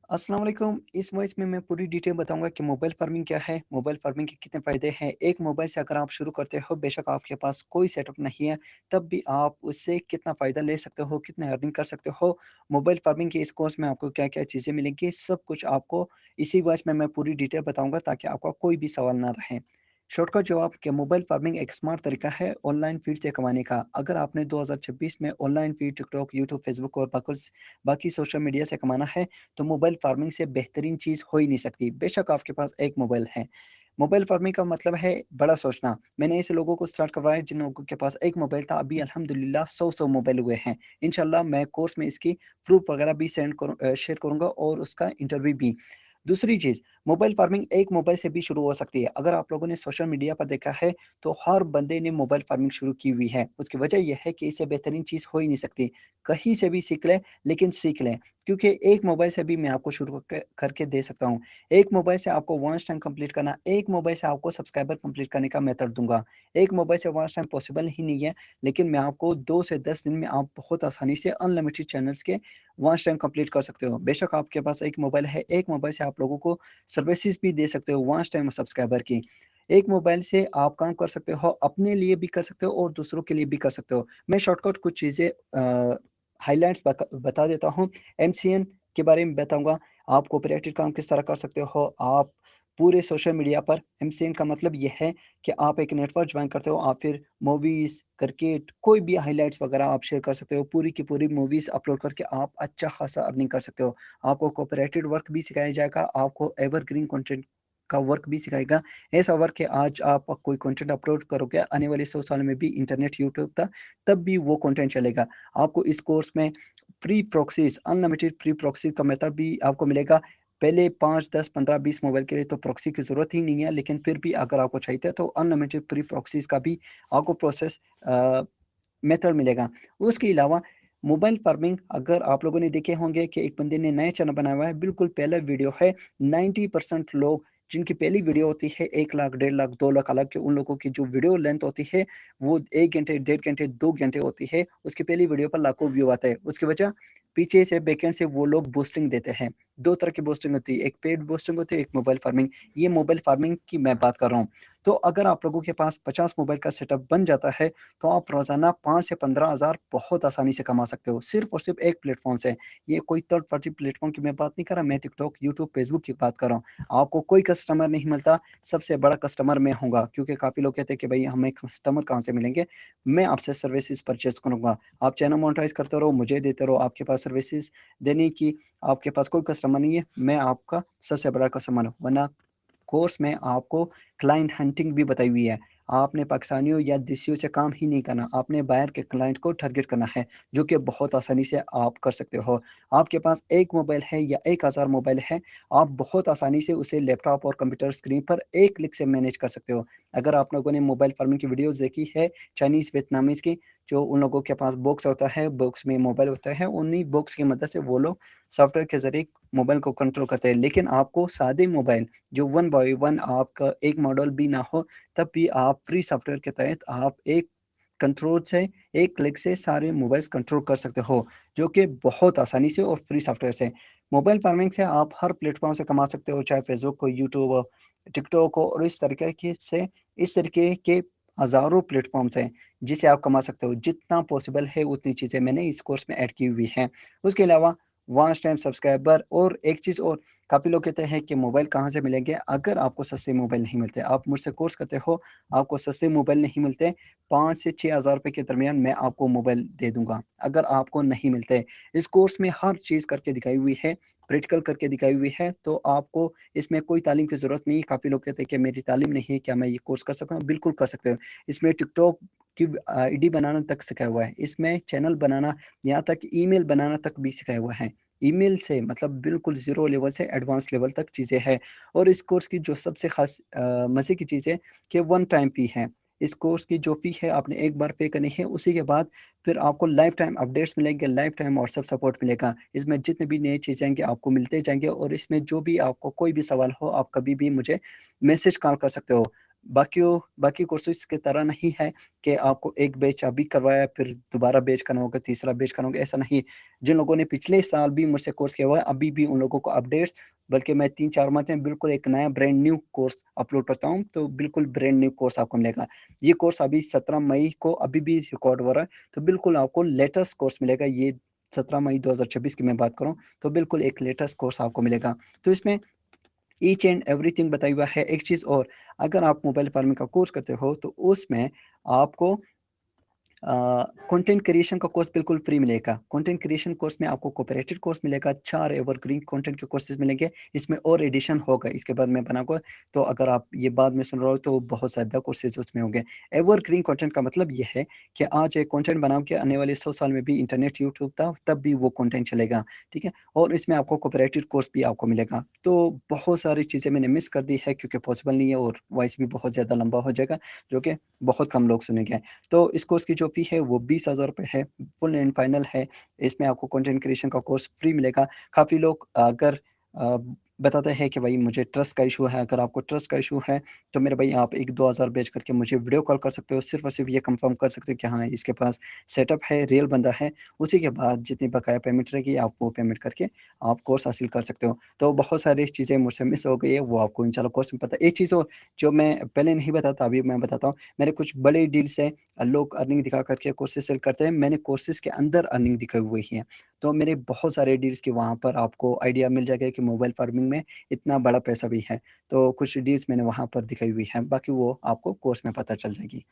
अस्सलाम वालेकुम। इस वॉइस में मैं पूरी डिटेल बताऊँगा कि मोबाइल फ़ार्मिंग क्या है, मोबाइल फ़ार्मिंग के कितने फ़ायदे हैं। एक मोबाइल से अगर आप शुरू करते हो, बेशक आपके पास कोई सेटअप नहीं है, तब भी आप उससे कितना फ़ायदा ले सकते हो, कितने अर्निंग कर सकते हो। मोबाइल फ़ार्मिंग के इस कोर्स में आपको क्या-क्या चीज़ें मिलेंगी, सब कुछ आपको इसी वॉइस में मैं पूरी डिटेल बताऊँगा ताकि आपका कोई भी सवाल ना रहे। शॉर्टकट जवाब कि मोबाइल फ़ार्मिंग एक स्मार्ट तरीका है ऑनलाइन फ़ीड से कमाने का। अगर आपने 2026 में online feed TikTok, YouTube, Facebook और बाकी सोशल मीडिया से कमाना है, तो मोबाइल फ़ार्मिंग से बेहतरीन चीज़ हो ही नहीं सकती। बेशक आपके पास एक मोबाइल है। मोबाइल फ़ार्मिंग का मतलब है बड़ा सोचना। मैंने ऐसे लोगों को स्टार्ट करवाया जिन लोगों के पास एक मोबाइल था, अभी अल्हम्दुलिल्लाह 100-100 मोबाइल हुए हैं। इंशाअल्लाह मैं कोर्स में इसकी प्रूफ़ वगैरह भी शेयर करूँगा और उसका इंटरव्यू भी। दूसरी चीज़, मोबाइल फ़ार्मिंग एक मोबाइल से भी शुरू हो सकती है। अगर आप लोगों ने सोशल मीडिया पर देखा है, तो हर बंदे ने मोबाइल फ़ार्मिंग शुरू की हुई है। उसकी वजह ये है कि इससे बेहतरीन चीज़ हो ही नहीं सकती। कहीं से भी सीख लें, लेकिन सीख लें। क्योंकि एक मोबाइल से भी मैं आपको शुरू करके दे सकता हूँ। एक मोबाइल से आपको वॉच टाइम कंप्लीट करना, एक मोबाइल से आपको सब्सक्राइबर कंप्लीट करने का मेथड दूँगा। एक मोबाइल से वॉच टाइम पॉसिबल ही नहीं है, लेकिन मैं आपको 2 से 10 दिन में आप बहुत आसानी से अनलिमिटेड चैनल्स के वॉच टाइम कंप्लीट कर सकते हो। बेशक आपके पास एक मोबाइल है, एक मोबाइल से आप लोगों को सर्विसेज़ भी दे सकते हो वॉच टाइम और सब्सक्राइबर की। एक मोबाइल से आप काम कर सकते हो, अपने लिए भी कर सकते हो और दूसरों के लिए भी कर सकते हो। मैं शॉर्टकट कुछ चीज़ें हाइलाइट्स बता देता हूँ। एमसीएन के बारे में बताऊँगा, आप कॉपीराइटेड काम किस तरह कर सकते हो। आप पूरे सोशल मीडिया पर एमसीएन का मतलब ये है कि आप एक नेटवर्क जॉइन करते हो, आप फिर मूवीज़, क्रिकेट, कोई भी हाइलाइट्स वगैरह आप शेयर कर सकते हो। पूरी की पूरी मूवीज़ अपलोड करके आप अच्छा खासा अर्निंग कर सकते हो। आपको कॉपीराइटेड वर्क भी सिखाया जाएगा, आपको एवरग्रीन कंटेंट का वर्क भी सिखाएगा। ऐसा वर्क है आज आप कोई कंटेंट अपलोड करोगे, आने वाले 100 साल में भी इंटरनेट, यूट्यूब तब भी वो कंटेंट चलेगा। आपको इस कोर्स में free proxies, unlimited free proxy का मेथड भी आपको मिलेगा। पहले 5, 10, 15, 20 मोबाइल के लिए तो प्रॉक्सी की ज़रूरत ही नहीं है, लेकिन फिर भी अगर आपको चाहिए तो अनलिमिटेड फ्री प्रॉक्सीज़ का भी आपको मेथड मिलेगा। उसके अलावा मोबाइल फ़ार्मिंग अगर आप लोगों ने देखे होंगे कि एक बंदे ने नया चैनल बनाया हुआ है, बिल्कुल पहला वीडियो है, 90% लोग जिनकी पहली वीडियो होती है 1 लाख, 1.5 लाख, 2 लाख, हालाँकि उन लोगों की जो वीडियो लेंथ होती है, वो 1 घंटे, 1.5 घंटे, 2 घंटे होती है, उसकी पहली वीडियो पर लाखों व्यू आता है। उसकी वजह पीछे से बैकएंड से वो लोग बूस्टिंग देते हैं। 2 तरह की बूस्टिंग होती है, एक पेड बूस्टिंग होती है, एक मोबाइल फ़ार्मिंग। ये मोबाइल फ़ार्मिंग की मैं बात कर रहा हूँ। तो अगर आप लोगों के पास 50 मोबाइल का सेटअप बन जाता है, तो आप रोज़ाना 5 से 15,000 बहुत आसानी से कमा सकते हो, सिर्फ़ और सिर्फ़ एक प्लेटफ़ॉर्म से। ये कोई थर्ड पार्टी प्लेटफ़ॉर्म की मैं बात नहीं कर रहा, मैं टिकटॉक, यूट्यूब, फ़ेसबुक की बात कर रहा हूँ। आपको कोई कस्टमर नहीं मिलता, सबसे बड़ा कस्टमर मैं हूँगा, क्योंकि काफ़ी लोग कहते हैं कि भई हमें कस्टमर कहाँ से मिलेंगे? मैं आपसे सर्विसेज़ परचेज़ करूँगा। आप चैनल मोनेटाइज़ करते रहो, मुझे देते रहो, आपके पास सर्विसेज़ देने की आपके पास कोई कस्टमर नहीं है, मैं आपका सबसे बड़ा कस्टमर हूँ। वरना कोर्स में आपको क्लाइंट हंटिंग भी बताई हुई है। आपने पाकिस्तानियों या देशियों से काम ही नहीं करना, आपने बाहर के क्लाइंट को टारगेट करना है, जो कि बहुत आसानी से आप कर सकते हो। आपके पास 1 मोबाइल है या 1000 मोबाइल है, आप बहुत आसानी से उसे लैपटॉप और कंप्यूटर स्क्रीन पर एक क्लिक से मैनेज कर सकते हो। अगर आप लोगों ने मोबाइल फ़ार्मिंग की वीडियोज़ देखी है, चाइनीज़, वियतनामीज़ की, जो उन लोगों के पास बॉक्स होता है, बॉक्स में मोबाइल होता है, उन्हीं बॉक्स की मदद से वो लोग सॉफ्टवेयर के ज़रिए मोबाइल को कंट्रोल करते हैं। लेकिन आपको सादे मोबाइल जो 1 बाय 1 आपका एक मॉडल भी ना हो, तब भी आप फ्री सॉफ्टवेयर के तहत आप एक कंट्रोल से, एक क्लिक से सारे मोबाइल्स कंट्रोल कर सकते हो, जो कि बहुत आसानी से और फ्री सॉफ्टवेयर से। मोबाइल फार्मिंग से आप हर प्लेटफ़ॉर्म से कमा सकते हो, चाहे फ़ेसबुक हो, यूट्यूब हो, टिकटॉक हो और इस तरीके के हज़ारों प्लेटफ़ॉर्म्स हैं, जिससे आप कमा सकते हो। जितना पॉसिबल है उतनी चीज़ें मैंने इस कोर्स में ऐड की हुई हैं। उसके अलावा वॉच टाइम, सब्सक्राइबर और एक चीज़ और, काफ़ी लोग कहते हैं कि मोबाइल कहाँ से मिलेंगे? अगर आपको सस्ते मोबाइल नहीं मिलते, आप मुझसे कोर्स करते हो, आपको सस्ते मोबाइल नहीं मिलते, 5 से 6,000 रुपए के दरमियान मैं आपको मोबाइल दे दूँगा, अगर आपको नहीं मिलते। इस कोर्स में हर चीज़ करके दिखाई हुई है, प्रैक्टिकल करके दिखाई हुई है, तो आपको इसमें कोई तालीम की ज़रूरत नहीं है। काफ़ी लोग कहते हैं कि मेरी तालीम नहीं है, क्या मैं ये कोर्स कर सकता हूँ? बिल्कुल कर सकते हो। इसमें टिकटॉक की आईडी बनाना तक सिखाया हुआ है, इसमें चैनल बनाना, यहाँ तक ईमेल बनाना तक भी सिखाया हुआ है। ईमेल से मतलब बिल्कुल ज़ीरो लेवल से एडवांस लेवल तक चीज़ें हैं। और इस कोर्स की जो सबसे ख़ास मज़े की चीज़ है कि वन टाइम फ़ी है। इस कोर्स की जो फ़ी है आपने एक बार पे करनी है, उसी के बाद फिर आपको लाइफ़ टाइम अपडेट्स मिलेंगे, लाइफ़ टाइम व्हाट्सएप सपोर्ट मिलेगा। इसमें जितने भी नई चीज़ें आएँगी आपको मिलते जाएँगे और इसमें जो भी आपको कोई भी सवाल हो, आप कभी भी मुझे मैसेज कॉल कर सकते हो। बाकी कोर्सेज़ की तरह नहीं है कि आपको एक बैच अभी करवाया, फिर दोबारा बैच करना होगा, तीसरा बैच करना होगा, ऐसा नहीं। जिन लोगों ने पिछले साल भी मुझसे कोर्स किया हुआ है, अभी भी उन लोगों को अपडेट्स, बल्कि मैं 3-4 मंथ में बिल्कुल एक नया ब्रांड न्यू कोर्स अपलोड करता हूँ, तो बिल्कुल ब्रांड न्यू कोर्स आपको मिलेगा। ये कोर्स अभी 17 मई को अभी भी रिकॉर्ड हो रहा है, तो बिल्कुल आपको लेटेस्ट कोर्स मिलेगा। ये 17 मई 2026 की मैं बात कर रहा हूँ, तो बिल्कुल एक लेटेस्ट कोर्स आपको मिलेगा। तो इसमें ईच एंड एवरीथिंग बताया हुआ है। एक चीज़ और, अगर आप मोबाइल फार्मिंग का कोर्स करते हो, तो उसमें आपको कंटेंट क्रिएशन का कोर्स बिल्कुल फ्री मिलेगा। कंटेंट क्रिएशन कोर्स में आपको कोऑपरेटेड कोर्स मिलेगा, 4 एवरग्रीन कंटेंट के कोर्सेज़ मिलेंगे, इसमें और एडिशन होगा, इसके बाद मैं बनाऊँगा। तो अगर आप ये बाद में सुन रहे हो, तो बहुत ज़्यादा कोर्सेज़ उसमें होंगे। एवरग्रीन कंटेंट का मतलब ये है कि आज एक कंटेंट बना के आने वाले 100 साल में भी इंटरनेट, यूट्यूब था, तब भी वो कंटेंट चलेगा, ठीक है? और इसमें आपको कोऑपरेटेड कोर्स भी आपको मिलेगा। तो बहुत सारी चीज़ें मैंने मिस कर दी है, क्योंकि पॉसिबल नहीं है और वॉइस भी बहुत ज़्यादा लंबा हो जाएगा, जो कि बहुत कम लोग सुनेंगे। तो इस कोर्स की जो फ़ी है वो 20,000 रुपए है, फुल एंड फाइनल है। इसमें आपको कंटेंट क्रिएशन का कोर्स फ्री मिलेगा। काफ़ी लोग अगर अ, बताते हैं कि भाई मुझे ट्रस्ट का इश्यू है, अगर आपको ट्रस्ट का इश्यू है, तो मेरे भाई आप 1-2 हज़ार भेज करके मुझे वीडियो कॉल कर सकते हो। सिर्फ़ और सिर्फ़ ये कन्फर्म कर सकते हो कि हाँ, इसके पास सेटअप है, रियल बंदा है। उसी के बाद जितनी बकाया पेमेंट रहेगी, आप वो पेमेंट करके आप कोर्स हासिल कर सकते हो। तो बहुत सारी चीज़ें मुझसे मिस हो गई है, वो आपको इंशाल्लाह कोर्स में पता है। एक चीज़ और जो मैं पहले नहीं बताता, अभी मैं बताता हूँ। मेरे कुछ बड़े डील्स हैं, लोग अर्निंग दिखा करके कोर्सेज़ सेल करते हैं, मैंने कोर्सेज़ के अंदर अर्निंग दिखाई हुई है। तो मेरे बहुत सारे डील्स के वहाँ पर आपको आइडिया मिल जाएगा कि मोबाइल फार्मिंग में इतना बड़ा पैसा भी है। तो कुछ डील्स मैंने वहाँ पर दिखाई हुई है, बाकी वो आपको कोर्स में पता चल जाएगी।